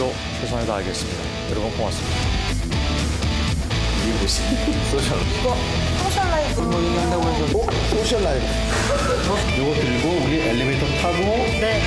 저희도 최선을 다하겠습니다. 여러분 고맙습니다. 이게 뭐지? 소셜. 이거 소셜 라이브 뭐 얘기한다고 해서 소셜 라이브. 이거 들고 우리 엘리베이터 타고. 네.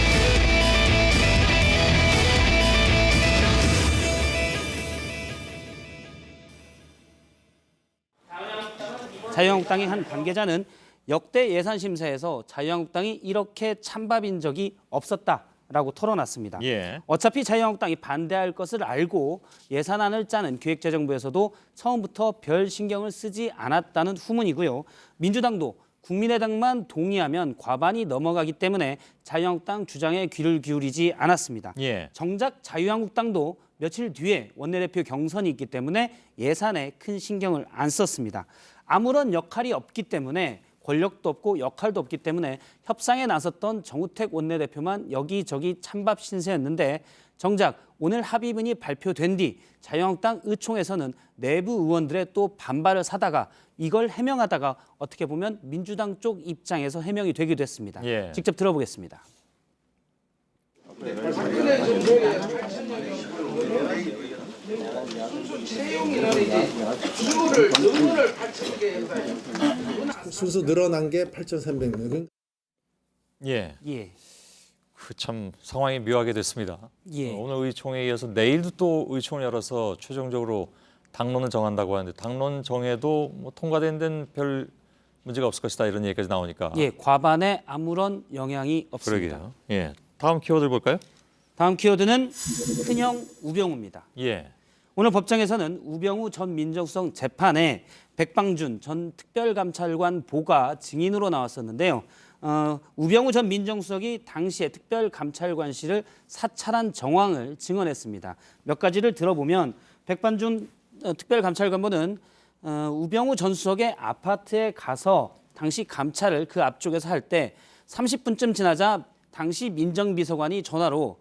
자유한국당의 한 관계자는 역대 예산심사에서 자유한국당이 이렇게 찬밥인 적이 없었다라고 토론했습니다. 예. 어차피 자유한국당이 반대할 것을 알고 예산안을 짜는 기획재정부에서도 처음부터 별 신경을 쓰지 않았다는 후문이고요. 민주당도 국민의당만 동의하면 과반이 넘어가기 때문에 자유한국당 주장에 귀를 기울이지 않았습니다. 예. 정작 자유한국당도 며칠 뒤에 원내대표 경선이 있기 때문에 예산에 큰 신경을 안 썼습니다. 아무런 역할이 없기 때문에 권력도 없고 역할도 없기 때문에 협상에 나섰던 정우택 원내대표만 여기저기 찬밥 신세였는데 정작 오늘 합의문이 발표된 뒤 자유한국당 의총에서는 내부 의원들의 또 반발을 사다가 이걸 해명하다가 어떻게 보면 민주당 쪽 입장에서 해명이 되기도 했습니다. 예. 직접 들어보겠습니다. 순수 늘어난 게 8,300명. 예. 예. 그 참 상황이 묘하게 됐습니다. 예. 오늘 의총에 이어서 내일도 또 의총을 열어서 최종적으로 당론을 정한다고 하는데 당론 정해도 뭐 통과된 데는 별 문제가 없을 것이다 이런 얘기까지 나오니까. 예, 과반에 아무런 영향이 없습니다. 그러게요. 예. 다음 키워드 볼까요? 다음 키워드는 큰형 우병우입니다. 예. 오늘 법정에서는 우병우 전 민정수석 재판에 백방준 전 특별감찰관 보가 증인으로 나왔었는데요. 우병우 전 민정수석이 당시에 특별감찰관실을 사찰한 정황을 증언했습니다. 몇 가지를 들어보면 백방준 특별감찰관보는 우병우 전 수석의 아파트에 가서 당시 감찰을 그 앞쪽에서 할 때 30분쯤 지나자 당시 민정비서관이 전화로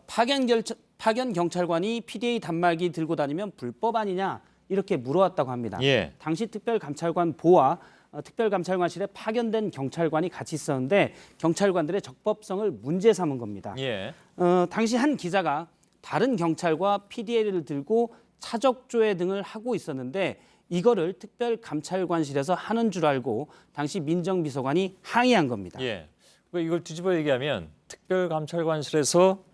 파견 경찰관이 PDA 단말기 들고 다니면 불법 아니냐 이렇게 물어왔다고 합니다. 예. 당시 특별감찰관 보와 특별감찰관실에 파견된 경찰관이 같이 있었는데 경찰관들의 적법성을 문제 삼은 겁니다. 예. 당시 한 기자가 다른 경찰과 PDA를 들고 차적조회 등을 하고 있었는데 이거를 특별감찰관실에서 하는 줄 알고 당시 민정비서관이 항의한 겁니다. 예. 이걸 뒤집어 얘기하면 특별감찰관실에서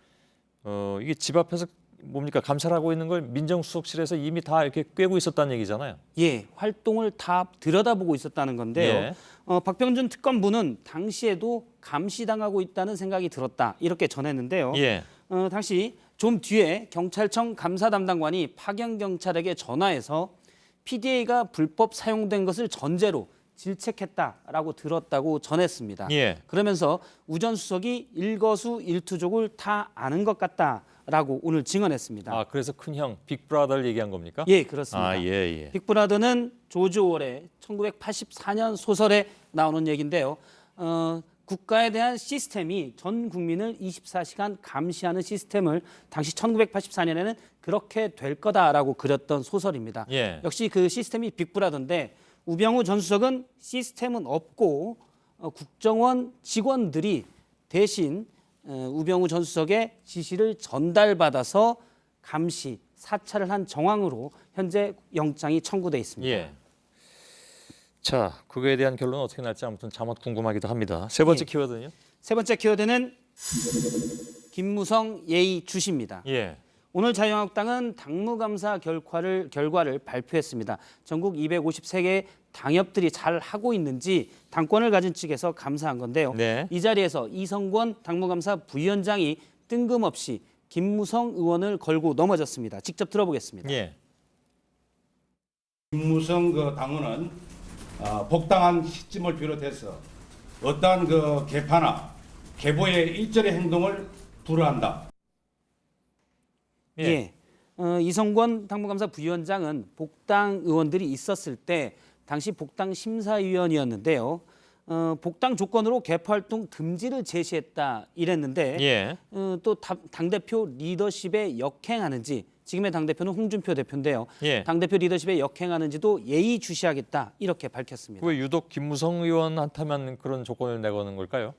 이게 집 앞에서 뭡니까 감찰하고 있는 걸 민정수석실에서 이미 다 이렇게 꿰고 있었다는 얘기잖아요. 예, 활동을 다 들여다보고 있었다는 건데요. 예. 박병준 특검부는 당시에도 감시당하고 있다는 생각이 들었다 이렇게 전했는데요. 예. 당시 좀 뒤에 경찰청 감사 담당관이 파견 경찰에게 전화해서 PDA가 불법 사용된 것을 전제로 질책했다라고 들었다고 전했습니다. 예. 그러면서 우 전 수석이 일거수일투족을 다 아는 것 같다라고 오늘 증언했습니다. 아 그래서 큰형 빅브라더를 얘기한 겁니까? 예, 그렇습니다. 아 예. 빅브라더는 조지 오웰의 1984년 소설에 나오는 얘기인데요. 국가에 대한 시스템이 전 국민을 24시간 감시하는 시스템을 당시 1984년에는 그렇게 될 거다라고 그렸던 소설입니다. 예. 역시 그 시스템이 빅브라더인데 우병우 전 수석은 시스템은 없고 국정원 직원들이 대신 우병우 전 수석의 지시를 전달받아서 감시, 사찰을 한 정황으로 현재 영장이 청구돼 있습니다. 예. 자, 그거에 대한 결론은 어떻게 날지 아무튼 자못 궁금하기도 합니다. 세 번째 예. 키워드는요? 세 번째 키워드는 김무성 예의주시입니다. 예. 오늘 자유한국당은 당무감사 결과를 발표했습니다. 전국 253개 당협들이 잘 하고 있는지 당권을 가진 측에서 감사한 건데요. 네. 이 자리에서 이성권 당무감사 부위원장이 뜬금없이 김무성 의원을 걸고 넘어졌습니다. 직접 들어보겠습니다. 예. 김무성 당원은 복당한 시점을 비롯해서 어떠한 개파나 계보의 일절의 행동을 불허한다. 예. 이성권 당무감사 부위원장은 복당 의원들이 있었을 때 당시 복당 심사위원이었는데요. 복당 조건으로 개파 활동 금지를 제시했다 이랬는데 예. 또 당대표 리더십에 역행하는지 지금의 당대표는 홍준표 대표인데요. 예. 당대표 리더십에 역행하는지도 예의주시하겠다 이렇게 밝혔습니다. 왜 유독 김무성 의원한테만 그런 조건을 내거는 걸까요?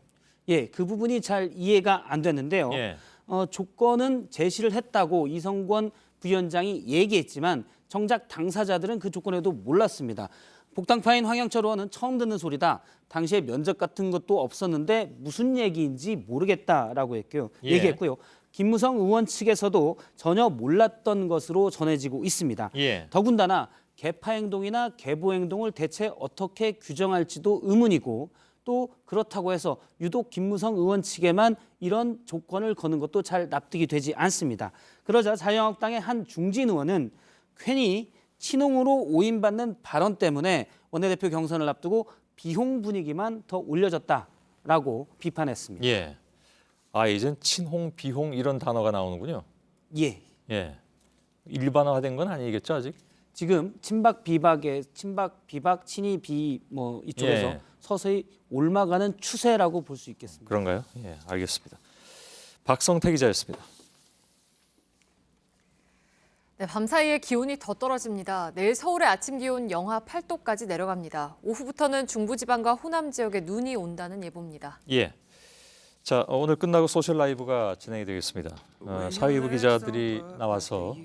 예, 그 부분이 잘 이해가 안 됐는데요. 예. 조건은 제시를 했다고 이성권 부위원장이 얘기했지만 정작 당사자들은 그 조건에도 몰랐습니다. 복당파인 황영철 의원은 처음 듣는 소리다. 당시에 면접 같은 것도 없었는데 무슨 얘기인지 모르겠다라고 예. 얘기했고요. 김무성 의원 측에서도 전혀 몰랐던 것으로 전해지고 있습니다. 예. 더군다나 개파 행동이나 계보 행동을 대체 어떻게 규정할지도 의문이고 또 그렇다고 해서 유독 김무성 의원 측에만 이런 조건을 거는 것도 잘 납득이 되지 않습니다. 그러자 자유한국당의 한 중진 의원은 괜히 친홍으로 오인받는 발언 때문에 원내대표 경선을 앞두고 비홍 분위기만 더 올려졌다라고 비판했습니다. 예. 아, 이젠 친홍, 비홍 이런 단어가 나오는군요. 예. 예. 일반화된 건 아니겠죠, 아직? 지금 친박 비박 친이 비 뭐 이쪽에서 예. 서서히 옮아가는 추세라고 볼 수 있겠습니다. 그런가요? 예, 알겠습니다. 박성태 기자였습니다. 네, 밤사이에 기온이 더 떨어집니다. 내일 서울의 아침 기온 영하 8도까지 내려갑니다. 오후부터는 중부지방과 호남 지역에 눈이 온다는 예보입니다. 예. 자, 오늘 끝나고 소셜 라이브가 진행이 되겠습니다. 사회부 기자들이 나와서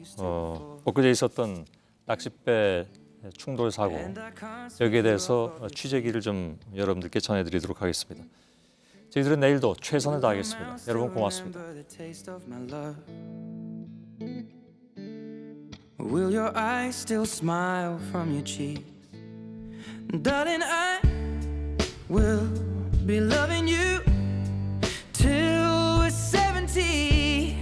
엊그제 있었던 낚싯배 충돌 사고 여기에 대해서 취재기를 좀 여러분들께 전해드리도록 하겠습니다. 저희들은 내일도 최선을 다하겠습니다. 여러분 고맙습니다. Will your eyes still smile from your cheeks? Darling, I will be loving you till we're 70.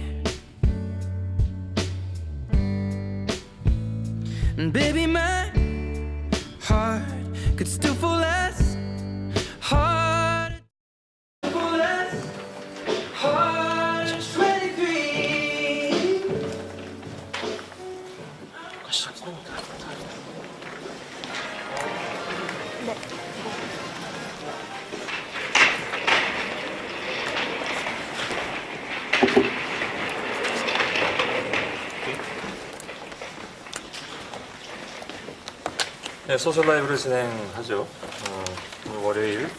And baby, my heart could still fall as hard as 23. 네, 소셜 라이브를 진행하죠. 오늘 월요일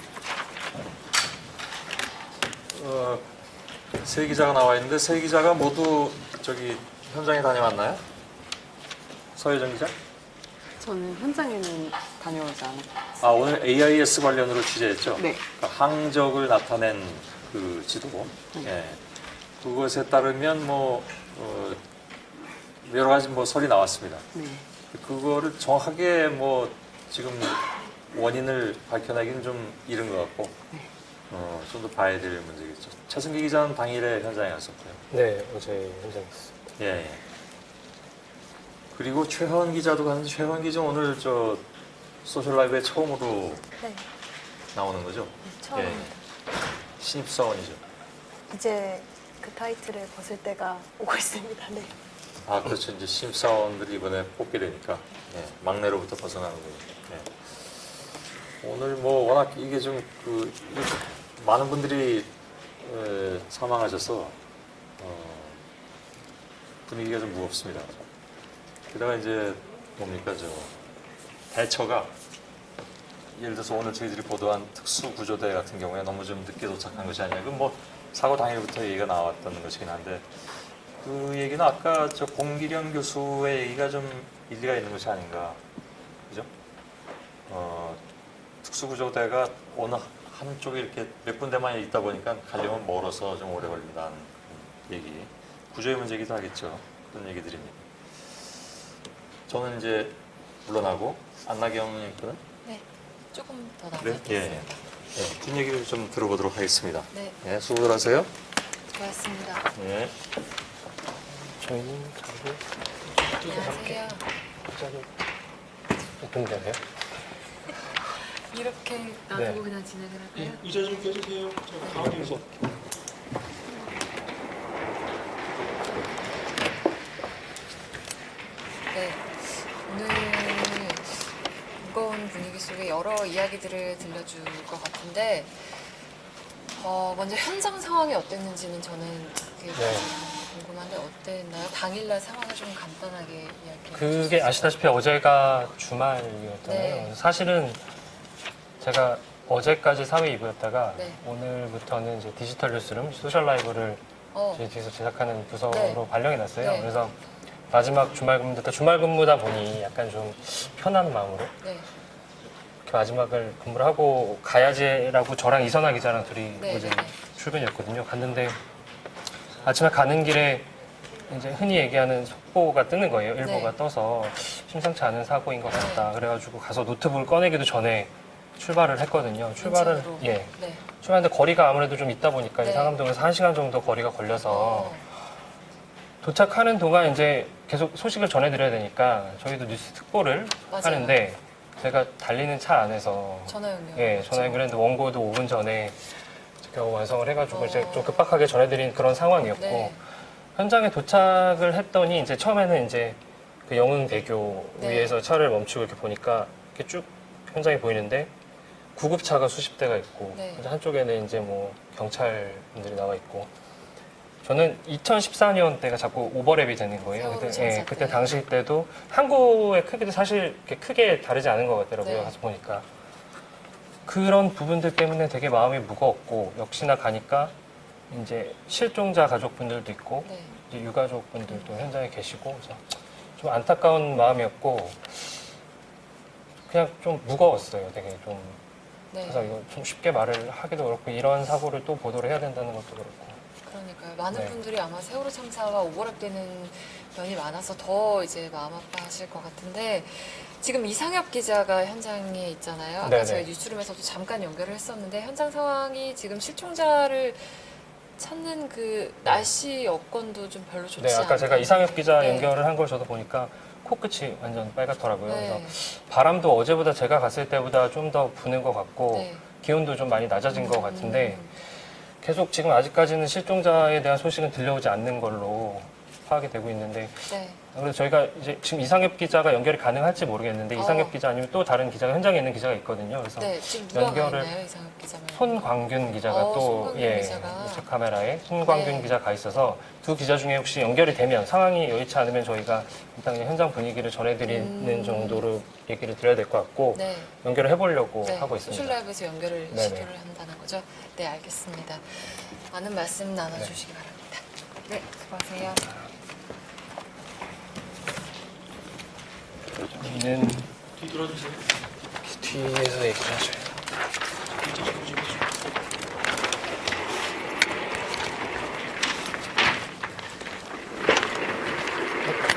세 기자가 나와 있는데 세 기자가 모두 저기 현장에 다녀왔나요? 서혜정 기자? 저는 현장에는 다녀오지 않았고. 아, 오늘 AIS 관련으로 취재했죠? 네. 그러니까 항적을 나타낸 그 지도. 예. 그것에 따르면 뭐 여러 가지 뭐 설이 나왔습니다. 네. 그거를 정확하게 뭐 지금 원인을 밝혀내기는 좀 이른 것 같고 좀 더 봐야 될 문제겠죠. 차승기 기자는 당일에 현장에 갔었고요. 네, 어제 현장에 있었습니다. 예, 예. 그리고 최하원 기자도 갔는데 최하원 기자 오늘 저 소셜 라이브에 처음으로 네, 나오는 거죠? 처음입니다. 신입사원이죠. 이제 그 타이틀을 벗을 때가 오고 있습니다. 네. 아, 그렇죠. 이제 신입사원들이 이번에 뽑게 되니까 막내로부터 벗어나는 거니까. 오늘 뭐 워낙 이게 좀 많은 분들이 사망하셔서 분위기가 좀 무겁습니다. 게다가 이제 뭡니까 대처가 예를 들어서 오늘 저희들이 보도한 특수구조대 같은 경우에 너무 좀 늦게 도착한 것이 아니냐. 그건 뭐 사고 당일부터 얘기가 나왔던 것이긴 한데 그 얘기는 아까 저 공기령 교수의 얘기가 좀 일리가 있는 것이 아닌가, 그죠? 특수구조대가 어느 한쪽에 이렇게 몇 군데만 있다 보니까 가려면 멀어서 좀 오래 걸린다는 얘기, 구조의 문제이기도 하겠죠. 그런 얘기들입니다. 저는 이제 물러나고 안나경 님께는 네, 조금 더 네, 남았겠습니다. 뒷 얘기를 좀 들어보도록 하겠습니다. 네, 수고들 하세요. 고맙습니다. 네. 저희는 자고 안녕하세요. 갑자기 어떤 데요? 이렇게 놔두고 그냥 진행을 할까요? 의자 좀 껴주세요. 저 가운데서. 네, 오늘 무거운 분위기 속에 여러 이야기들을 들려줄 것 같은데 먼저 현장 상황이 어땠는지는 저는 그게 궁금한데 어땠나요? 당일날 상황을 좀 간단하게 이야기해 주세요. 그게 아시다시피 어제가 주말이었잖아요. 네. 사실은 제가 어제까지 사회 2부였다가 네. 오늘부터는 이제 디지털 뉴스룸 소셜 라이브를 저희 뒤에서 제작하는 부서로 네. 발령이 났어요. 네. 그래서 마지막 주말 근무다 보니 약간 좀 편한 마음으로 네. 이렇게 마지막을 근무를 하고 가야지라고 저랑 이선아 기자랑 둘이 네, 어제 네, 네. 출근이었거든요. 갔는데 아침에 가는 길에 이제 흔히 얘기하는 속보가 뜨는 거예요. 일보가 네. 떠서 심상치 않은 사고인 것 같다. 그래가지고 가서 노트북을 꺼내기도 전에 출발을 했거든요. 출발을 인천으로. 예. 네. 출발하는데 거리가 아무래도 좀 있다 보니까 네. 이 상암동에서 1시간 정도 거리가 걸려서 도착하는 동안 이제 계속 소식을 전해드려야 되니까 저희도 뉴스 특보를 맞아요. 하는데 제가 달리는 차 안에서 전화 연결. 예, 전화 연결했는데 원고도 5분 전에 겨우 완성을 해가지고 어. 이제 좀 급박하게 전해드린 그런 상황이었고 네. 현장에 도착을 했더니 이제 처음에는 이제 그 영흥대교 네. 위에서 차를 멈추고 이렇게 보니까 이렇게 쭉 현장이 보이는데 구급차가 수십 대가 있고 네. 이제 한쪽에는 이제 뭐 경찰분들이 나와 있고 저는 2014년 때가 자꾸 오버랩이 되는 거예요. 세월호 그때, 참사 그때 때. 당시 때도 항구의 크기도 사실 이렇게 크게 다르지 않은 것 같더라고요. 네. 가서 보니까 그런 부분들 때문에 되게 마음이 무거웠고 역시나 가니까 이제 실종자 가족분들도 있고 네. 이제 유가족분들도 현장에 계시고 그래서 좀 안타까운 마음이었고 그냥 좀 무거웠어요. 되게 좀 네. 그래서 이거 좀 쉽게 말을 하기도 그렇고 이런 사고를 또 보도를 해야 된다는 것도 그렇고 그러니까요. 많은 네. 분들이 아마 세월호 참사와 오버랩되는 면이 많아서 더 이제 마음 아파하실 것 같은데 지금 이상엽 기자가 현장에 있잖아요. 아까 네네. 저희 뉴스룸에서도 잠깐 연결을 했었는데 현장 상황이 지금 실종자를 찾는 그 날씨 여건도 좀 별로 좋지 네, 않아요. 아까 제가 이상엽 기자 네. 연결을 한 걸 저도 보니까 코끝이 완전 빨갛더라고요. 네. 그래서 바람도 어제보다 제가 갔을 때보다 좀 더 부는 것 같고 네. 기온도 좀 많이 낮아진 것 같은데 계속 지금 아직까지는 실종자에 대한 소식은 들려오지 않는 걸로 파악이 되고 있는데 네. 그래서 저희가 이제 지금 이상엽 기자가 연결이 가능할지 모르겠는데 이상엽 기자 아니면 또 다른 기자가 현장에 있는 기자가 있거든요. 그래서 네, 지금 누가 가 연결을 있나요, 이상엽 기자면? 손광균 기자가 또 손광균 예, 기자가. 제 카메라에 손광균 네. 기자가 있어서 두 기자 중에 혹시 연결이 되면 상황이 여의치 않으면 저희가 일단 그냥 현장 분위기를 전해드리는 정도로 얘기를 드려야 될 것 같고 네. 연결을 해보려고 네, 하고 있습니다. 소셜라이브에서 연결을 네네. 시도를 한다는 거죠. 네, 알겠습니다. 많은 말씀 나눠주시기 바랍니다. 네, 수고하세요. 저희는 뒤에서 얘기를 하셔요.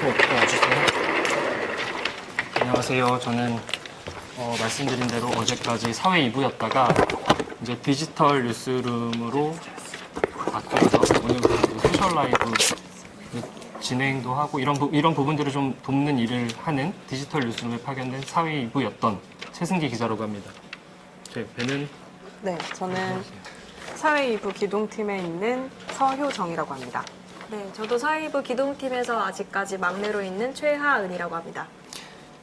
와주세요. 안녕하세요. 저는 말씀드린 대로 어제까지 사회 2부였다가 이제 디지털 뉴스룸으로 바뀌어서 오늘부터 소셜 라이브 진행도 하고 이런 부분들을 좀 돕는 일을 하는 디지털 뉴스룸에 파견된 사회 2부였던 최승기 기자라고 합니다. 제 배는 네, 저는 사회 2부 기동팀에 있는 서효정이라고 합니다. 네, 저도 사회부 기동팀에서 아직까지 막내로 있는 최하은이라고 합니다.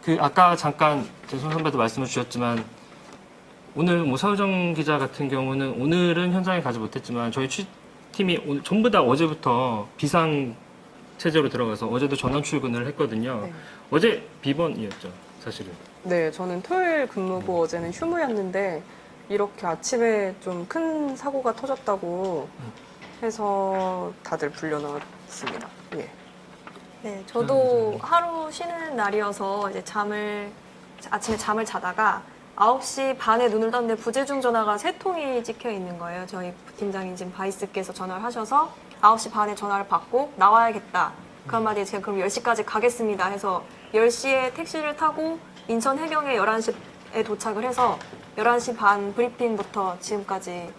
그 아까 잠깐 손 선배도 말씀을 주셨지만 오늘 뭐 서효정 기자 같은 경우는 오늘은 현장에 가지 못했지만 저희 취팀이 오늘 전부 다 어제부터 비상 체제로 들어가서 어제도 전원 출근을 했거든요. 네. 어제 비번이었죠, 사실은. 네, 저는 토요일 근무고 어제는 휴무였는데 이렇게 아침에 좀 큰 사고가 터졌다고 해서 다들 불려놨습니다. 예. 네, 저도 하루 쉬는 날이어서 이제 아침에 잠을 자다가 9시 반에 눈을 떴는데 부재중 전화가 3통이 찍혀 있는 거예요. 저희 팀장이신 바이스께서 전화를 하셔서 9시 반에 전화를 받고 나와야겠다. 그 한마디에 제가 그럼 10시까지 가겠습니다 해서 10시에 택시를 타고 인천 해경에 11시에 도착을 해서 11시 반 브리핑부터 지금까지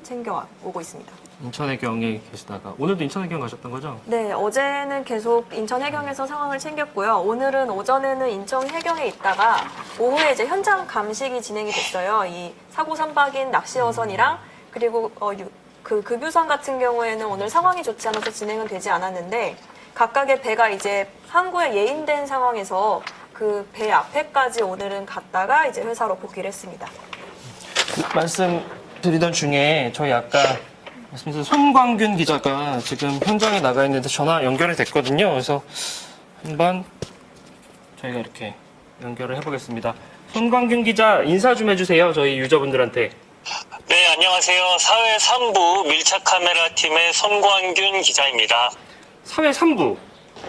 챙겨오고 있습니다. 인천해경에 계시다가 오늘도 인천해경 가셨던 거죠? 네, 어제는 계속 인천 해경에서 상황을 챙겼고요. 오늘은 오전에는 인천 해경에 있다가 오후에 이제 현장 감식이 진행이 됐어요. 이 사고 선박인 낚시어선이랑 그리고 그 급유선 같은 경우에는 오늘 상황이 좋지 않아서 진행은 되지 않았는데 각각의 배가 이제 항구에 예인된 상황에서 그 배 앞에까지 오늘은 갔다가 이제 회사로 복귀를 했습니다. 말씀드리던 중에 저희 아까 말씀드린 손광균 기자가 지금 현장에 나가 있는데 전화 연결이 됐거든요. 그래서 한번 저희가 이렇게 연결을 해보겠습니다. 손광균 기자 인사 좀 해주세요. 저희 유저분들한테. 네, 안녕하세요. 사회 3부 밀착 카메라 팀의 손광균 기자입니다. 사회 3부.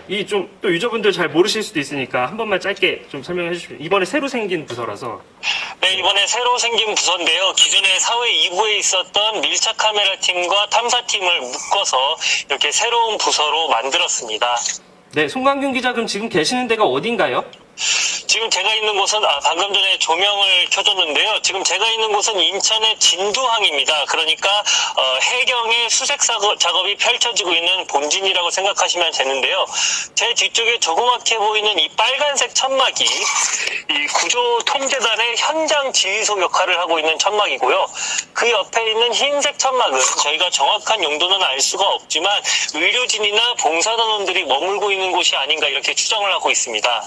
이 좀 또 유저분들 잘 모르실 수도 있으니까 한 번만 짧게 좀 설명해 주시면. 이번에 새로 생긴 부서라서. 네, 이번에 새로 생긴 부서인데요. 기존에 사회 2부에 있었던 밀착 카메라 팀과 탐사팀을 묶어서 이렇게 새로운 부서로 만들었습니다. 네, 송광균 기자 그럼 지금 계시는 데가 어딘가요? 지금 제가 있는 곳은 방금 전에 조명을 켜줬는데요. 지금 제가 있는 곳은 인천의 진두항입니다. 그러니까 해경의 수색 작업이 펼쳐지고 있는 본진이라고 생각하시면 되는데요. 제 뒤쪽에 조그맣게 보이는 이 빨간색 천막이 이 구조통제단의 현장 지휘소 역할을 하고 있는 천막이고요. 그 옆에 있는 흰색 천막은 저희가 정확한 용도는 알 수가 없지만 의료진이나 봉사단원들이 머물고 있는 곳이 아닌가 이렇게 추정을 하고 있습니다.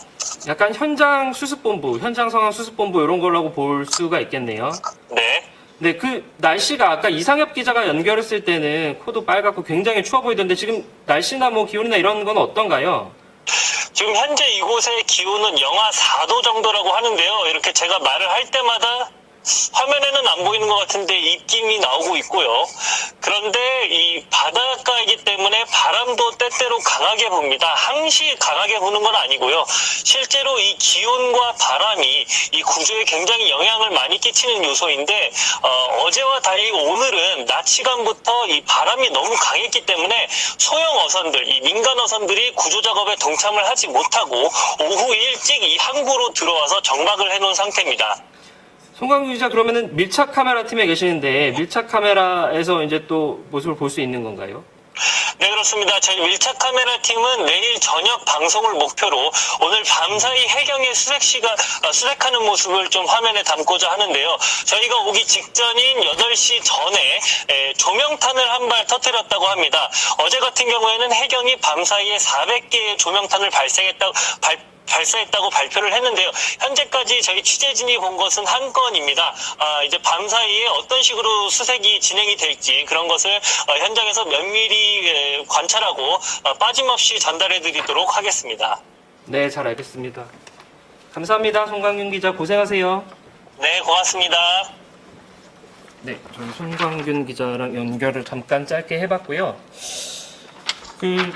약간 현장 수습본부, 현장 상황 수습본부 이런 걸라고 볼 수가 있겠네요. 네. 네, 그 날씨가 아까 이상엽 기자가 연결했을 때는 코도 빨갛고 굉장히 추워 보이던데 지금 날씨나 뭐 기온이나 이런 건 어떤가요? 지금 현재 이곳의 기온은 영하 4도 정도라고 하는데요. 이렇게 제가 말을 할 때마다 화면에는 안 보이는 것 같은데 입김이 나오고 있고요. 그런데 이 바닷가이기 때문에 바람도 때때로 강하게 붑니다. 항시 강하게 부는 건 아니고요. 실제로 이 기온과 바람이 이 구조에 굉장히 영향을 많이 끼치는 요소인데 어제와 달리 오늘은 낮 시간부터 이 바람이 너무 강했기 때문에 소형 어선들, 이 민간 어선들이 구조 작업에 동참을 하지 못하고 오후 일찍 이 항구로 들어와서 정박을 해놓은 상태입니다. 송광규 기자 그러면은 밀착 카메라 팀에 계시는데 밀착 카메라에서 이제 또 모습을 볼 수 있는 건가요? 네, 그렇습니다. 저희 밀착 카메라 팀은 내일 저녁 방송을 목표로 오늘 밤사이 해경의 수색하는 모습을 좀 화면에 담고자 하는데요. 저희가 오기 직전인 8시 전에 조명탄을 한 발 터뜨렸다고 합니다. 어제 같은 경우에는 해경이 밤사이에 400개의 조명탄을 발사했다고 발표를 했는데요. 현재까지 저희 취재진이 본 것은 한 건입니다. 이제 밤사이에 어떤 식으로 수색이 진행이 될지 그런 것을 현장에서 면밀히 관찰하고 빠짐없이 전달해 드리도록 하겠습니다. 네, 잘 알겠습니다. 감사합니다. 송광균 기자 고생하세요. 네, 고맙습니다. 네, 저희 송광균 기자랑 연결을 잠깐 짧게 해봤고요.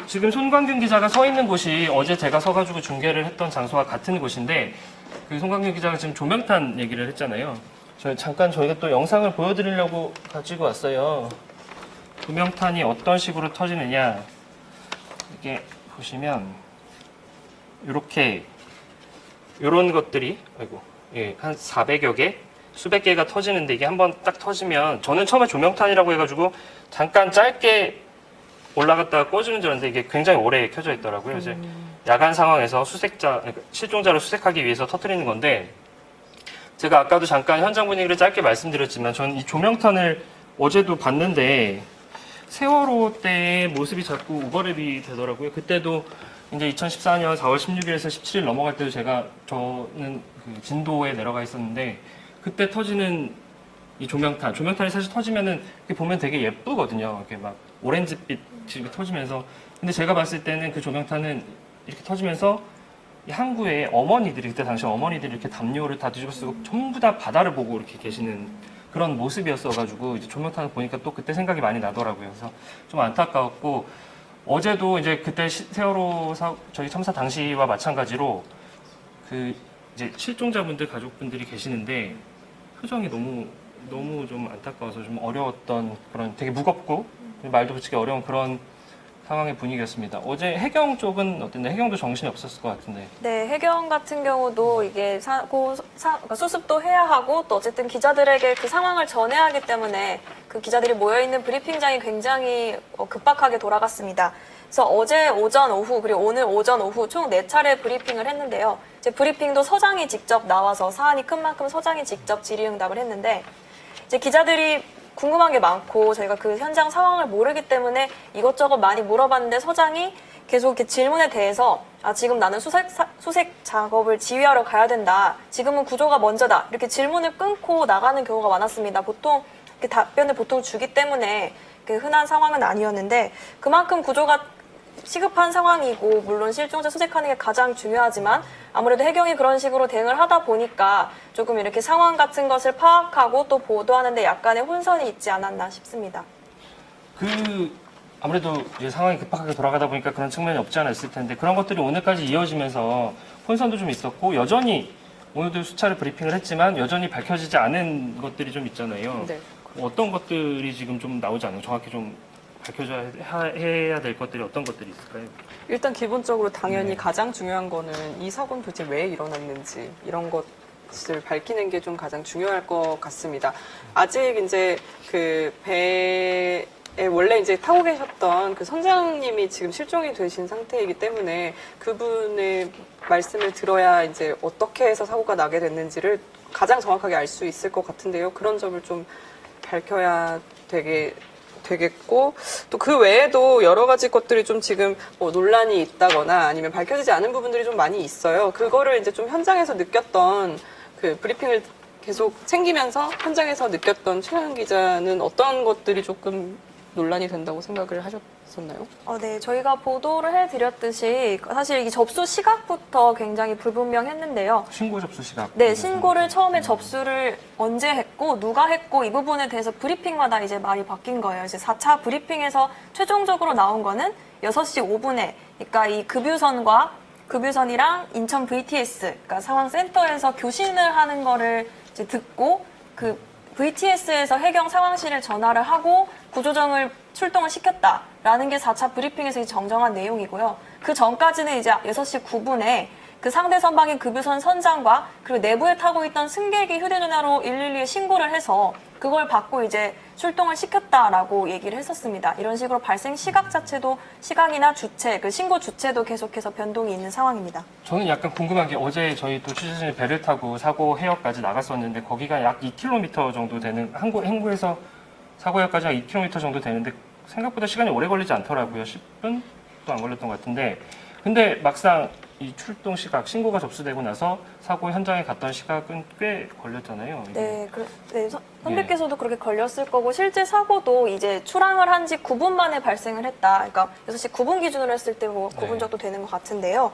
지금 손광균 기자가 서 있는 곳이 어제 제가 서가지고 중계를 했던 장소와 같은 곳인데 손광균 기자가 지금 조명탄 얘기를 했잖아요. 저희가 또 영상을 보여드리려고 가지고 왔어요. 조명탄이 어떤 식으로 터지느냐 이게 보시면 이렇게 이런 것들이 한 400여 개 수백 개가 터지는데 이게 한번 딱 터지면 저는 처음에 조명탄이라고 해가지고 잠깐 짧게 올라갔다가 꺼지는 줄 알았는데 이게 굉장히 오래 켜져 있더라고요. 이제 야간 상황에서 실종자를 수색하기 위해서 터뜨리는 건데 제가 아까도 잠깐 현장 분위기를 짧게 말씀드렸지만 저는 이 조명탄을 어제도 봤는데 세월호 때의 모습이 자꾸 오버랩이 되더라고요. 그때도 이제 2014년 4월 16일에서 17일 넘어갈 때도 저는 그 진도에 내려가 있었는데 그때 터지는 이 조명탄이 사실 터지면은 보면 되게 예쁘거든요. 이렇게 막 오렌지빛이 터지면서. 근데 제가 봤을 때는 그 조명탄은 이렇게 터지면서 이 항구에 그때 당시 어머니들이 이렇게 담요를 다 뒤집어 쓰고 전부 다 바다를 보고 이렇게 계시는 그런 모습이었어가지고 이제 조명탄을 보니까 또 그때 생각이 많이 나더라고요. 그래서 좀 안타까웠고 어제도 이제 그때 세월호 저희 참사 당시와 마찬가지로 이제 실종자분들 가족분들이 계시는데 표정이 너무 좀 안타까워서 좀 어려웠던 그런 되게 무겁고 말도 붙이기 어려운 그런 상황의 분위기였습니다. 어제 해경 쪽은 어땠나요? 해경도 정신이 없었을 것 같은데. 네, 해경 같은 경우도 이게 그러니까 수습도 해야 하고 또 어쨌든 기자들에게 그 상황을 전해야 하기 때문에 그 기자들이 모여있는 브리핑장이 굉장히 급박하게 돌아갔습니다. 그래서 어제 오전, 오후 그리고 오늘 오전, 오후 총 4차례 브리핑을 했는데요. 이제 브리핑도 서장이 직접 나와서 사안이 큰 만큼 서장이 직접 질의응답을 했는데 이제 기자들이 궁금한 게 많고 저희가 그 현장 상황을 모르기 때문에 이것저것 많이 물어봤는데 서장이 계속 이렇게 질문에 대해서 지금 나는 수색 작업을 지휘하러 가야 된다. 지금은 구조가 먼저다. 이렇게 질문을 끊고 나가는 경우가 많았습니다. 보통 답변을 주기 때문에 흔한 상황은 아니었는데 그만큼 구조가 시급한 상황이고 물론 실종자 수색하는 게 가장 중요하지만 아무래도 해경이 그런 식으로 대응을 하다 보니까 조금 이렇게 상황 같은 것을 파악하고 또 보도하는데 약간의 혼선이 있지 않았나 싶습니다. 아무래도 이제 상황이 급박하게 돌아가다 보니까 그런 측면이 없지 않아 있을 텐데 그런 것들이 오늘까지 이어지면서 혼선도 좀 있었고 여전히 오늘도 수차례 브리핑을 했지만 여전히 밝혀지지 않은 것들이 좀 있잖아요. 네. 어떤 것들이 지금 좀 나오지 않아요? 정확히 좀 밝혀져야 해야 될 것들이 어떤 것들이 있을까요? 일단 기본적으로 당연히 가장 중요한 거는 이 사고는 도대체 왜 일어났는지 이런 것을 밝히는 게 좀 가장 중요할 것 같습니다. 아직 이제 그 배에 원래 이제 타고 계셨던 그 선장님이 지금 실종이 되신 상태이기 때문에 그분의 말씀을 들어야 이제 어떻게 해서 사고가 나게 됐는지를 가장 정확하게 알 수 있을 것 같은데요. 그런 점을 좀 밝혀야 되겠고 또 그 외에도 여러 가지 것들이 좀 지금 뭐 논란이 있다거나 아니면 밝혀지지 않은 부분들이 좀 많이 있어요. 그거를 이제 좀 현장에서 느꼈던 그 브리핑을 계속 챙기면서 현장에서 느꼈던 최현 기자는 어떤 것들이 조금 논란이 된다고 생각을 하셨었나요? 네, 저희가 보도를 해드렸듯이 사실 이 접수 시각부터 굉장히 불분명했는데요. 신고 접수 시각. 네, 신고를 처음에 접수를 언제 했고 누가 했고 이 부분에 대해서 브리핑마다 이제 말이 바뀐 거예요. 이제 4차 브리핑에서 최종적으로 나온 거는 6시 5분에 그러니까 이 급유선이랑 인천 VTS 그러니까 상황센터에서 교신을 하는 거를 이제 듣고 그 VTS에서 해경 상황실에 전화를 하고 구조정을 출동을 시켰다라는 게 4차 브리핑에서 정정한 내용이고요. 그 전까지는 이제 6시 9분에 그 상대 선박인 급유선 선장과 그리고 내부에 타고 있던 승객이 휴대전화로 112에 신고를 해서 그걸 받고 이제 출동을 시켰다라고 얘기를 했었습니다. 이런 식으로 발생 시각 자체도 시각이나 주체, 그 신고 주체도 계속해서 변동이 있는 상황입니다. 저는 약간 궁금한 게 어제 저희 또 취재진이 배를 타고 사고 해역까지 나갔었는데 거기가 약 2km 정도 되는 행구에서 사고역까지 한 2km 정도 되는데 생각보다 시간이 오래 걸리지 않더라고요. 10분도 안 걸렸던 것 같은데 근데 막상 이 출동 시각, 신고가 접수되고 나서 사고 현장에 갔던 시각은 꽤 걸렸잖아요. 이게. 네, 선배께서도 그렇게 걸렸을 거고 실제 사고도 이제 출항을 한 지 9분 만에 발생을 했다. 그러니까 6시 9분 기준으로 했을 때 뭐 9분 정도 되는 것 같은데요.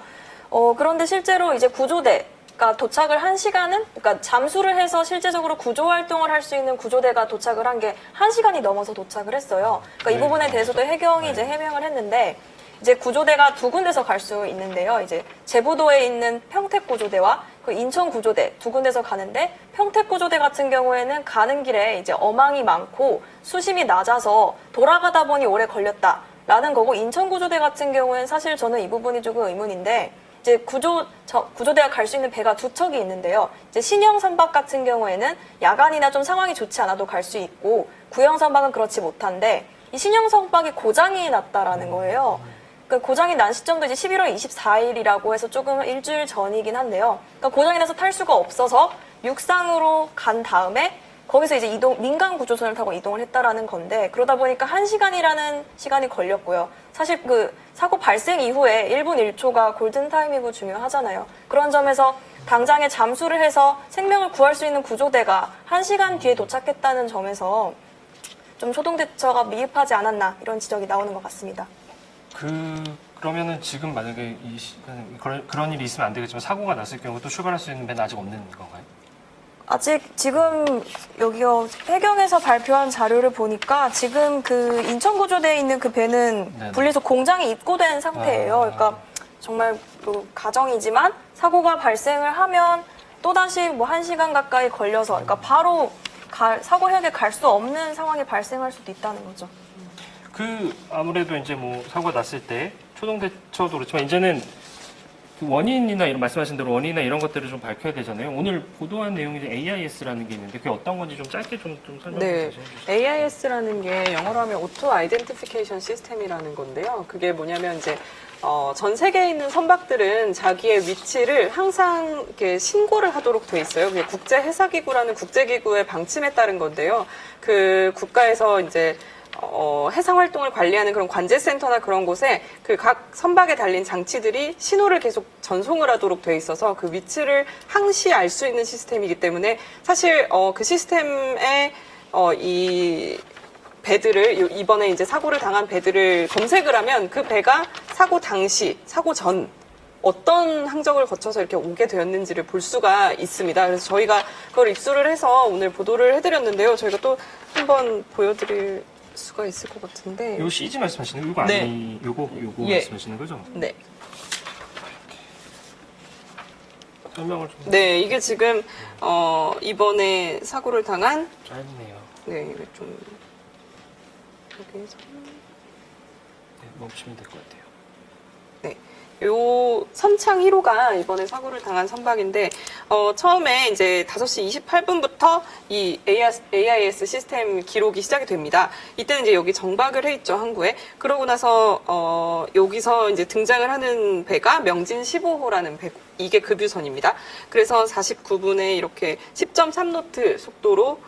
그런데 실제로 이제 구조대가 도착을 한 시간은 그러니까 잠수를 해서 실제적으로 구조 활동을 할 수 있는 구조대가 도착을 한 게 1시간이 넘어서 도착을 했어요. 그러니까 이 부분에 대해서도 해경이 이제 해명을 했는데 이제 구조대가 두 군데서 갈 수 있는데요. 이제 제부도에 있는 평택구조대와 그 인천구조대 두 군데서 가는데 평택구조대 같은 경우에는 가는 길에 이제 어망이 많고 수심이 낮아서 돌아가다 보니 오래 걸렸다라는 거고 인천구조대 같은 경우에는 사실 저는 이 부분이 조금 의문인데 이제 구조대가 갈 수 있는 배가 두 척이 있는데요. 이제 신형 선박 같은 경우에는 야간이나 좀 상황이 좋지 않아도 갈 수 있고 구형 선박은 그렇지 못한데 이 신형 선박이 고장이 났다라는 거예요. 그 고장이 난 시점도 이제 11월 24일이라고 해서 조금 일주일 전이긴 한데요. 그러니까 고장이 나서 탈 수가 없어서 육상으로 간 다음에 거기서 이제 민간 구조선을 타고 이동을 했다라는 건데 그러다 보니까 1시간이라는 시간이 걸렸고요. 사실 그 사고 발생 이후에 1분 1초가 골든타임이고 중요하잖아요. 그런 점에서 당장에 잠수를 해서 생명을 구할 수 있는 구조대가 1시간 뒤에 도착했다는 점에서 좀 초동대처가 미흡하지 않았나 이런 지적이 나오는 것 같습니다. 그러면은 지금 만약에 이 시간에 그런 일이 있으면 안 되겠지만 사고가 났을 경우 또 출발할 수 있는 배는 아직 없는 건가요? 아직 지금 여기요 해경에서 발표한 자료를 보니까 지금 그 인천구조대에 있는 그 배는 네네. 분리해서 공장에 입고된 상태예요. 그러니까 정말 그 가정이지만 사고가 발생을 하면 또다시 뭐 1시간 가까이 걸려서 그러니까 바로 사고 해역에 갈 수 없는 상황이 발생할 수도 있다는 거죠. 아무래도 이제 뭐 사고가 났을 때 초동 대처도 그렇지만 이제는 그 원인이나 이런 말씀하신 대로 원인이나 이런 것들을 좀 밝혀야 되잖아요. 오늘 보도한 내용이 이제 AIS라는 게 있는데 그게 어떤 건지 좀 짧게 좀 설명 네, 좀 해주시죠. AIS라는 게 영어로 하면 오토 아이덴티피케이션 시스템이라는 건데요. 그게 뭐냐면 이제 전 세계에 있는 선박들은 자기의 위치를 항상 이렇게 신고를 하도록 돼 있어요. 그게 국제해사기구라는 국제기구의 방침에 따른 건데요. 그 국가에서 이제 해상 활동을 관리하는 그런 관제센터나 그런 곳에 그 각 선박에 달린 장치들이 신호를 계속 전송을 하도록 돼 있어서 그 위치를 항시 알 수 있는 시스템이기 때문에 사실 그 시스템에 이 배들을 이번에 이제 사고를 당한 배들을 검색을 하면 그 배가 사고 당시, 사고 전 어떤 항적을 거쳐서 이렇게 오게 되었는지를 볼 수가 있습니다. 그래서 저희가 그걸 입수를 해서 오늘 보도를 해드렸는데요. 저희가 또 한번 보여드릴 수가 있을 것 같은데. 요 CG 말씀하시는 거 이거 네. 아니 요거 예. 말씀하시는 거죠? 네. 설명을 좀. 네, 이게 지금 이번에 사고를 당한 짧네요. 네, 이거 좀 여기에서 네, 멈추면 될 것 같아요. 네. 요 선창 1호가 이번에 사고를 당한 선박인데 처음에 이제 5시 28분부터 이 AIS 시스템 기록이 시작이 됩니다. 이때는 이제 여기 정박을 해 있죠, 항구에. 그러고 나서 여기서 이제 등장을 하는 배가 명진 15호라는 배, 이게 급유선입니다. 그래서 49분에 이렇게 10.3노트 속도로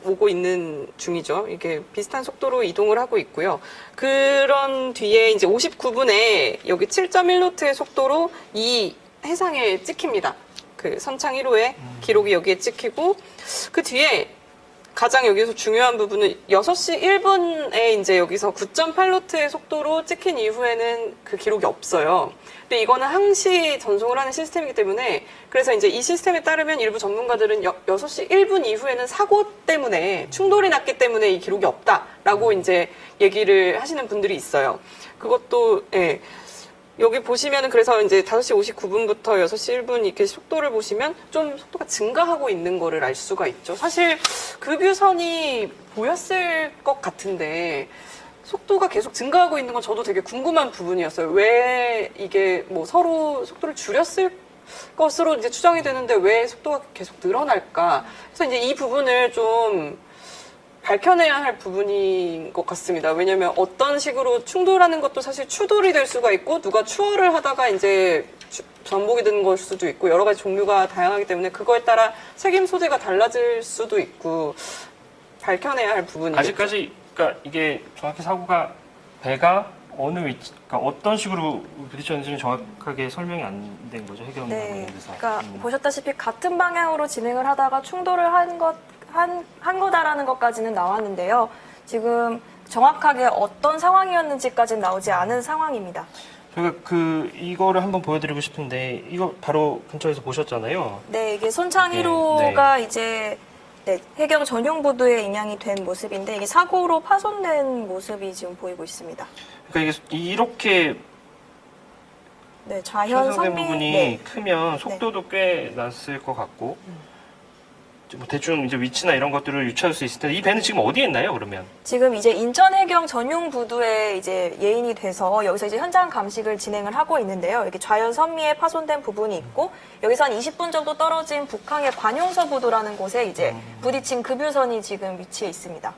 오고 있는 중이죠. 이게 비슷한 속도로 이동을 하고 있고요. 그런 뒤에 이제 59분에 여기 7.1노트의 속도로 이 해상에 찍힙니다. 그 선창 1호의 기록이 여기에 찍히고 그 뒤에 가장 여기서 중요한 부분은 6시 1분에 이제 여기서 9.8노트의 속도로 찍힌 이후에는 그 기록이 없어요. 근데 이거는 항시 전송을 하는 시스템이기 때문에 그래서 이제 이 시스템에 따르면 일부 전문가들은 6시 1분 이후에는 사고 때문에 충돌이 났기 때문에 이 기록이 없다라고 이제 얘기를 하시는 분들이 있어요. 그것도 예. 여기 보시면은 그래서 이제 5시 59분부터 6시 1분 이렇게 속도를 보시면 좀 속도가 증가하고 있는 거를 알 수가 있죠. 사실 급유선이 보였을 것 같은데 속도가 계속 증가하고 있는 건 저도 되게 궁금한 부분이었어요. 왜 이게 뭐 서로 속도를 줄였을 것으로 이제 추정이 되는데 왜 속도가 계속 늘어날까? 그래서 이제 이 부분을 좀 밝혀내야 할 부분인 것 같습니다. 왜냐하면 어떤 식으로 충돌하는 것도 사실 추돌이 될 수가 있고 누가 추월을 하다가 이제 전복이 된 걸 수도 있고 여러 가지 종류가 다양하기 때문에 그거에 따라 책임 소재가 달라질 수도 있고 밝혀내야 할 부분이죠. 아직까지 그러니까 이게 정확히 사고가 배가 어느 위치, 그러니까 어떤 식으로 부딪혔는지는 정확하게 설명이 안 된 거죠, 해경 네. 관련돼서. 그러니까 보셨다시피 같은 방향으로 진행을 하다가 충돌을 한 거다라는 것까지는 나왔는데요. 지금 정확하게 어떤 상황이었는지까지는 나오지 않은 상황입니다. 저희가 이거를 한번 보여드리고 싶은데 이거 바로 근처에서 보셨잖아요. 네, 이게 선창 1호가 이제 해경 전용 보도에 인양이 된 모습인데 이게 사고로 파손된 모습이 지금 보이고 있습니다. 그러니까 이게 이렇게 네, 좌현 손상된 선비 부분이 크면 속도도 꽤 났을 것 같고 뭐 대충 이제 위치나 이런 것들을 유추할 수 있을 텐데 이 배는 지금 어디에 있나요, 그러면? 지금 이제 인천해경 전용 부두에 이제 예인이 돼서 여기서 이제 현장 감식을 진행을 하고 있는데요. 이렇게 좌연 선미에 파손된 부분이 있고 여기서 한 20분 정도 떨어진 북항의 관용서 부두라는 곳에 이제 부딪힌 급유선이 지금 위치해 있습니다.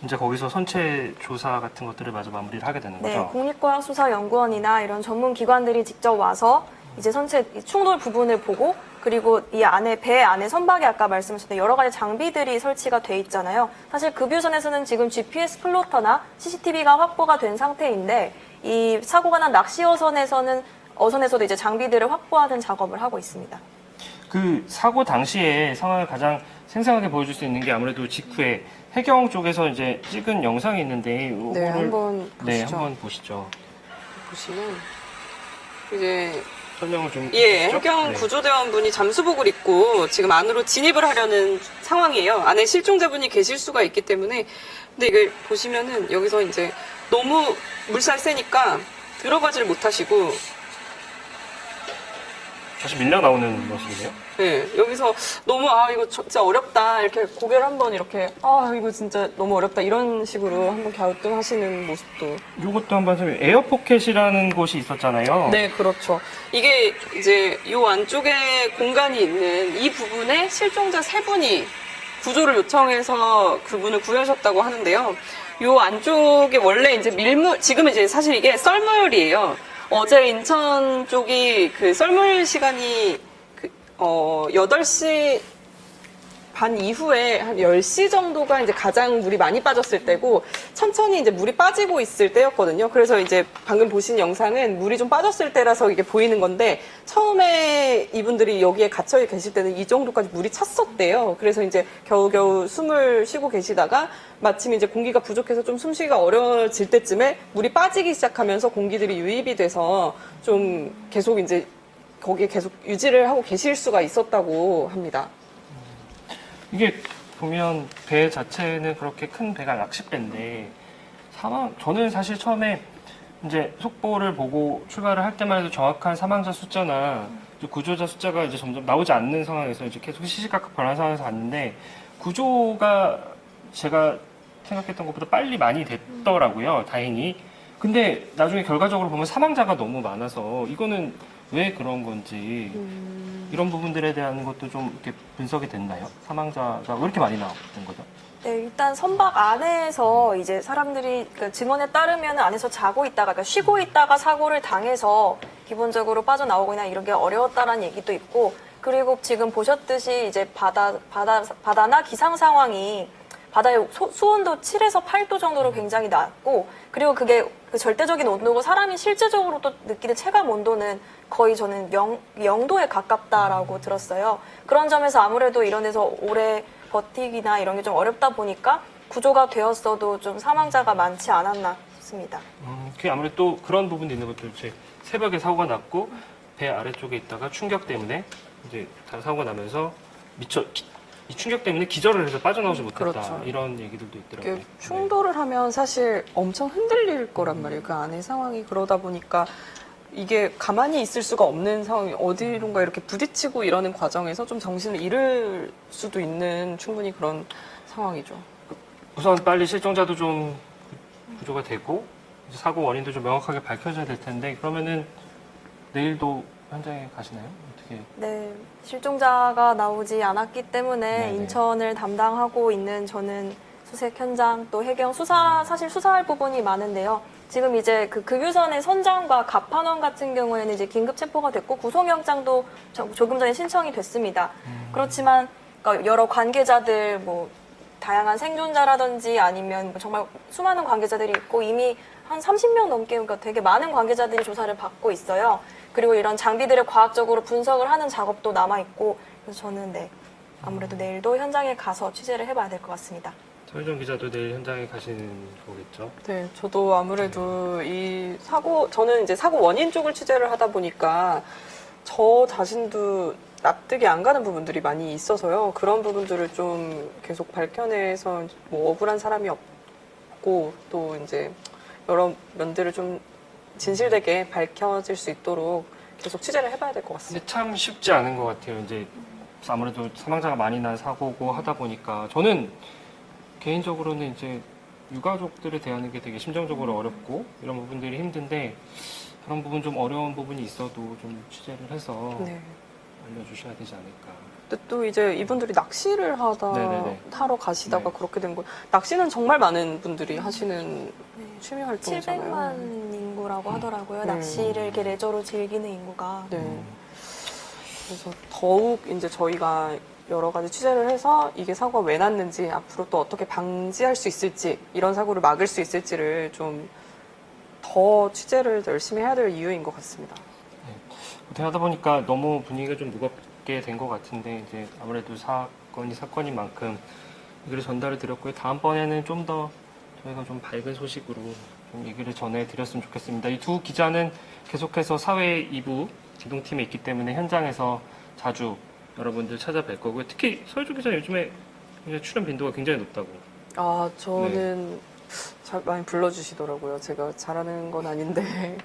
이제 거기서 선체 조사 같은 것들을 마저 마무리를 하게 되는 네, 거죠? 국립과학수사연구원이나 이런 전문 기관들이 직접 와서 이제 선체 충돌 부분을 보고 그리고 이 안에 배 안에 선박에 아까 말씀하셨던 여러 가지 장비들이 설치가 돼 있잖아요. 사실 급유선에서는 지금 GPS 플로터나 CCTV가 확보가 된 상태인데 이 사고가 난 낚시 어선에서도 이제 장비들을 확보하는 작업을 하고 있습니다. 그 사고 당시에 상황을 가장 생생하게 보여줄 수 있는 게 아무래도 직후에 해경 쪽에서 이제 찍은 영상이 있는데 네, 한번 보시죠. 네, 한번 보시죠. 보시면 이제 설명을 좀 예, 해주시죠? 해경 네. 구조대원분이 잠수복을 입고 지금 안으로 진입을 하려는 상황이에요. 안에 실종자분이 계실 수가 있기 때문에. 근데 이걸 보시면은 여기서 이제 너무 물살 세니까 들어가지를 못하시고 다시 밀려 나오는 모습이네요. 네, 여기서 너무 이거 진짜 어렵다 이렇게 고개를 한번 이렇게 이거 진짜 너무 어렵다 이런 식으로 한번 갸우뚱하시는 모습도. 이것도 한번 설명. 에어포켓이라는 곳이 있었잖아요. 네, 그렇죠. 이게 이제 이 안쪽에 공간이 있는 이 부분에 실종자 3분이 구조를 요청해서 그분을 구하셨다고 하는데요. 이 안쪽에 원래 이제 지금 이제 사실 이게 썰물이에요. 어제 인천 쪽이 그 썰물 시간이 8시 반 이후에 한 10시 정도가 이제 가장 물이 많이 빠졌을 때고 천천히 이제 물이 빠지고 있을 때였거든요. 그래서 이제 방금 보신 영상은 물이 좀 빠졌을 때라서 이게 보이는 건데 처음에 이분들이 여기에 갇혀 계실 때는 이 정도까지 물이 찼었대요. 그래서 이제 겨우겨우 숨을 쉬고 계시다가 마침 이제 공기가 부족해서 좀 숨쉬기가 어려워질 때쯤에 물이 빠지기 시작하면서 공기들이 유입이 돼서 좀 계속 이제 거기에 계속 유지를 하고 계실 수가 있었다고 합니다. 이게 보면 배 자체는 그렇게 큰 배가 낚싯배인데 저는 사실 처음에 이제 속보를 보고 출발을 할 때만 해도 정확한 사망자 숫자나 이제 구조자 숫자가 이제 점점 나오지 않는 상황에서 이제 계속 시시각각 변하는 상황에서 봤는데 구조가 제가 생각했던 것보다 빨리 많이 됐더라고요. 다행히. 근데 나중에 결과적으로 보면 사망자가 너무 많아서 이거는 왜 그런 건지 이런 부분들에 대한 것도 좀 이렇게 분석이 됐나요? 사망자가 왜 이렇게 많이 나오는 거죠? 네, 일단 선박 안에서 이제 사람들이 그 증언에 따르면 안에서 자고 있다가, 그러니까 쉬고 있다가 사고를 당해서 기본적으로 빠져나오거나 이런 게 어려웠다라는 얘기도 있고, 그리고 지금 보셨듯이 이제 바다나 기상 상황이 바다의 수온도 7에서 8도 정도로 굉장히 낮고, 그리고 그게 그 절대적인 온도고 사람이 실제적으로 또 느끼는 체감 온도는 거의 저는 0도에 가깝다라고 들었어요. 그런 점에서 아무래도 이런 데서 오래 버티기나 이런 게 좀 어렵다 보니까 구조가 되었어도 좀 사망자가 많지 않았나 싶습니다. 그게 아무래도 또 그런 부분도 있는 것도 이제 새벽에 사고가 났고 배 아래쪽에 있다가 충격 때문에 이제 사고가 나면서 이 충격 때문에 기절을 해서 빠져나오지 못했다. 그렇죠. 이런 얘기들도 있더라고요. 이게 충돌을 하면 사실 엄청 흔들릴 거란 말이에요. 그 안에 상황이. 그러다 보니까 이게 가만히 있을 수가 없는 상황이 어디론가 이렇게 부딪히고 이러는 과정에서 좀 정신을 잃을 수도 있는 충분히 그런 상황이죠. 우선 빨리 실종자도 좀 구조가 되고 이제 사고 원인도 좀 명확하게 밝혀져야 될 텐데 그러면은 내일도 현장에 가시나요? 어떻게? 네, 실종자가 나오지 않았기 때문에 네네. 인천을 담당하고 있는 저는 수색 현장 또 해경 사실 수사할 부분이 많은데요. 지금 이제 그 급유선의 선장과 갑판원 같은 경우에는 이제 긴급 체포가 됐고 구속영장도 조금 전에 신청이 됐습니다. 그렇지만 그러니까 여러 관계자들 뭐 다양한 생존자라든지 아니면 뭐 정말 수많은 관계자들이 있고 이미 한 30명 넘게 그러니까 되게 많은 관계자들이 조사를 받고 있어요. 그리고 이런 장비들을 과학적으로 분석을 하는 작업도 남아 있고 그래서 저는 아무래도 내일도 현장에 가서 취재를 해봐야 될 것 같습니다. 서유정 기자도 내일 현장에 가시는 거겠죠? 네, 저도 아무래도 저는 이제 사고 원인 쪽을 취재를 하다 보니까 저 자신도 납득이 안 가는 부분들이 많이 있어서요. 그런 부분들을 좀 계속 밝혀내서 뭐 억울한 사람이 없고 또 이제 여러 면들을 좀 진실되게 밝혀질 수 있도록 계속 취재를 해봐야 될 것 같습니다. 근데 참 쉽지 않은 것 같아요. 이제 아무래도 사망자가 많이 난 사고고 하다 보니까 저는 개인적으로는 이제 유가족들을 대하는 게 되게 심정적으로 어렵고 이런 부분들이 힘든데 그런 부분 좀 어려운 부분이 있어도 좀 취재를 해서 네. 알려주셔야 되지 않을까. 근데 또 이제 이분들이 낚시를 하러 가시다가 네. 그렇게 된 거예요. 낚시는 정말 많은 분들이 하시는 취미 활동이잖아요. 700만 인구라고 하더라고요. 네. 낚시를 이렇게 레저로 즐기는 인구가. 네. 그래서 더욱 이제 저희가 여러 가지 취재를 해서 이게 사고가 왜 났는지 앞으로 또 어떻게 방지할 수 있을지 이런 사고를 막을 수 있을지를 좀 더 취재를 열심히 해야 될 이유인 것 같습니다. 어떻게 하다 보니까 너무 분위기가 좀 무겁게 된 것 같은데 이제 아무래도 사건인 만큼 얘기를 전달을 드렸고요. 다음번에는 좀 더 저희가 좀 밝은 소식으로 좀 얘기를 전해드렸으면 좋겠습니다. 이 두 기자는 계속해서 사회 2부 기동팀에 있기 때문에 현장에서 자주 여러분들 찾아뵐 거고요. 특히 서유정 기자 요즘에 굉장히 출연 빈도가 굉장히 높다고. 아, 저는 잘 많이 불러주시더라고요. 제가 잘하는 건 아닌데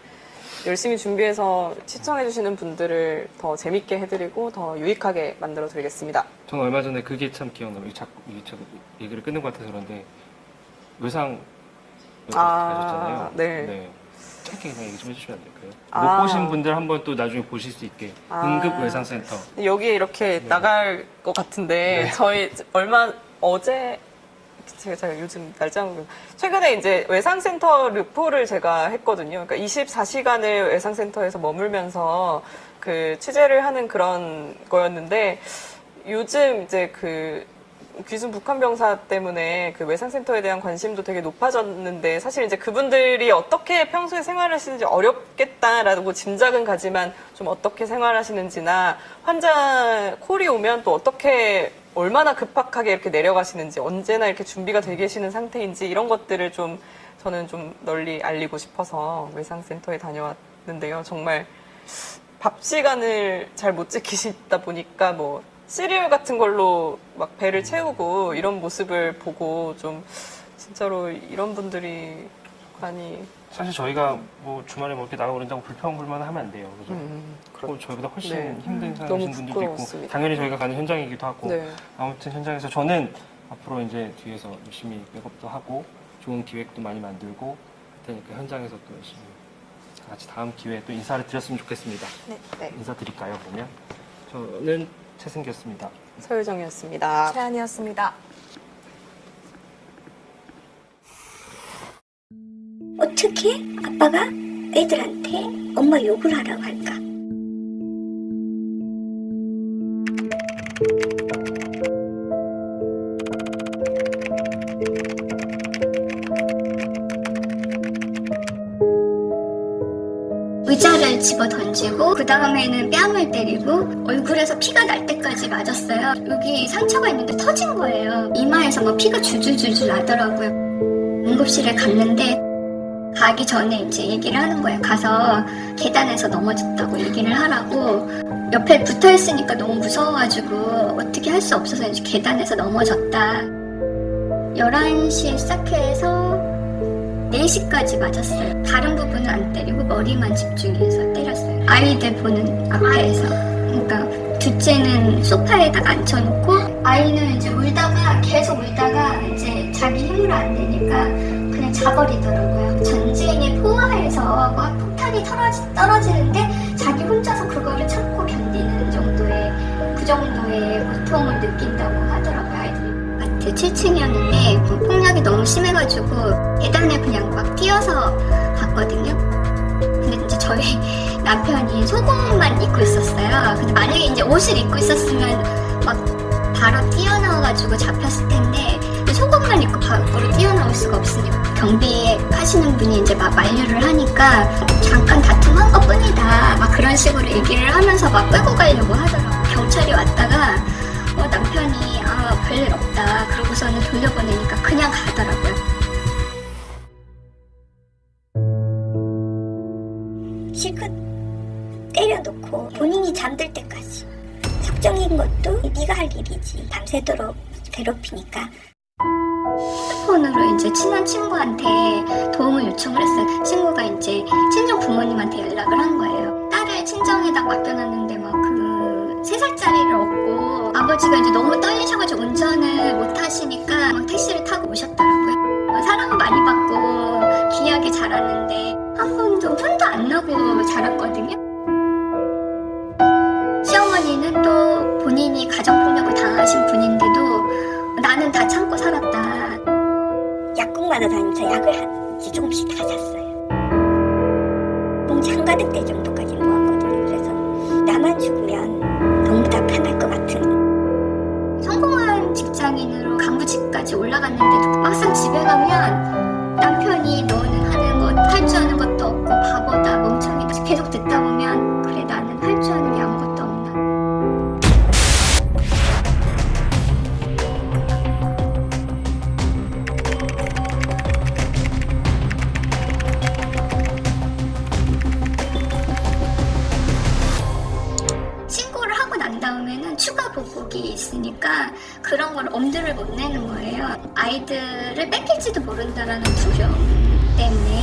열심히 준비해서 시청해주시는 분들을 더 재밌게 해드리고 더 유익하게 만들어드리겠습니다. 저는 얼마 전에 그게 참 기억나요. 자꾸 얘기를 끊는 것 같아서 그런데 외상 가셨잖아요. 네. 짧게 그냥 얘기 좀 해주시면 안 될까요? 아. 못 보신 분들 한번 또 나중에 보실 수 있게 응급 외상센터. 여기에 이렇게 네. 나갈 것 같은데 저희 어제 제가 요즘 날짜를 최근에 이제 외상센터 르포를 제가 했거든요. 그러니까 24시간을 외상센터에서 머물면서 그 취재를 하는 그런 거였는데 요즘 이제 그 귀순 북한 병사 때문에 그 외상센터에 대한 관심도 되게 높아졌는데 사실 이제 그분들이 어떻게 평소에 생활하시는지 어렵겠다라고 짐작은 가지만 좀 어떻게 생활하시는지나 환자 콜이 오면 또 어떻게 얼마나 급박하게 이렇게 내려가시는지 언제나 이렇게 준비가 돼 계시는 상태인지 이런 것들을 좀 저는 좀 널리 알리고 싶어서 외상센터에 다녀왔는데요. 정말 밥 시간을 잘 못 지키시다 보니까 뭐 시리얼 같은 걸로 막 배를 채우고 이런 모습을 보고 좀 진짜로 이런 분들이 많이 사실 저희가 뭐 주말에 뭐 이렇게 나가고 그런다고 불평불만 하면 안 돼요. 그죠? 그리고 저희보다 훨씬 네. 힘든 너무 상황이신 분들도 있고 부끄러웠습니다. 당연히 저희가 가는 현장이기도 하고 네. 아무튼 현장에서 저는 앞으로 이제 뒤에서 열심히 백업도 하고 좋은 기획도 많이 만들고 할 테니까 현장에서 또 열심히 같이 다음 기회에 또 인사를 드렸으면 좋겠습니다. 네. 인사드릴까요, 그러면? 저는 최승기였습니다. 서유정이었습니다. 최한이었습니다. 어떻게 아빠가 애들한테 엄마 욕을 하라고 할까? 의자를 집어 던지고 그 다음에는 뺨을 때리고 얼굴에서 피가 날 때까지 맞았어요. 여기 상처가 있는데 터진 거예요. 이마에서 막 피가 줄줄줄줄 나더라고요. 응급실에 갔는데 가기 전에 이제 얘기를 하는 거예요. 가서 계단에서 넘어졌다고 얘기를 하라고. 옆에 붙어 있으니까 너무 무서워가지고 어떻게 할 수 없어서 이제 계단에서 넘어졌다. 11시에 시작해서 4시까지 맞았어요. 다른 부분은 안 때리고 머리만 집중해서 때렸어요. 아이들 보는 앞에서. 그러니까 둘째는 소파에다가 앉혀놓고 아이는 이제 울다가 계속 울다가 이제 자기 힘으로 안 되니까 그냥 자버리더라고요. 전쟁의 포화에서 막 폭탄이 떨어지는데 자기 혼자서 그거를 참고 견디는 정도의 그 정도의 고통을 느낀다고 하더라고요. 아이들이. 아파트 7층이었는데 폭력이 너무 심해가지고 계단에 그냥 막 뛰어서 갔거든요. 근데 이제 저희 남편이 속옷만 입고 있었어요. 근데 만약에 이제 옷을 입고 있었으면 막 바로 뛰어나와가지고 잡혔을 텐데 속옷만 입고 밖으로 뛰어나올 수가 없으니까 경비 하시는 분이 이제 막 만류를 하니까 잠깐 다툼한 것 뿐이다 막 그런 식으로 얘기를 하면서 막 끌고 가려고 하더라고요. 경찰이 왔다가 남편이 별일 없다 그러고서는 돌려보내니까 그냥 가더라고요. 실컷 때려놓고 본인이 잠들 때까지 석정인 것도 네가 할 일이지 밤새도록 괴롭히니까 핸드폰으로 이제 친한 친구한테 도움을 요청을 했어요. 친구가 이제 친정 부모님한테 연락을 한 거예요. 딸을 친정에다 맡겨놨는데 막 그 3살짜리를 얻고 아버지가 이제 너무 떨리셔가지고 운전을 못 하시니까 막 택시를 타고 오셨더라고요. 사랑을 많이 받고 귀하게 자랐는데 한 번도 혼도 안 나고 자랐거든요. 시어머니는 또 본인이 가정폭력을 당하신 분인데도 나는 다 참고 살았다. 약국마다 다니면서 약을 조금씩 다 샀어요. 봉지 한가득 대 정도까지 모았거든요. 그래서 나만 죽으면 너무 다 편할 것 같은. 성공한 직장인으로 간부직까지 올라갔는데도 막상 집에 가면 남편이 너는 하는 것, 할 줄 아는 것도 없고 바보다 멍청이다 계속 듣다 보면 그래 나는 할 줄 아는 게 아무것도 없나. 신고를 하고 난 다음에는 추가 보복이 있으니까 그런 걸 엄두를 못 내는 거예요. 아이들을 뺏길지도 모른다라는 두려움 때문에.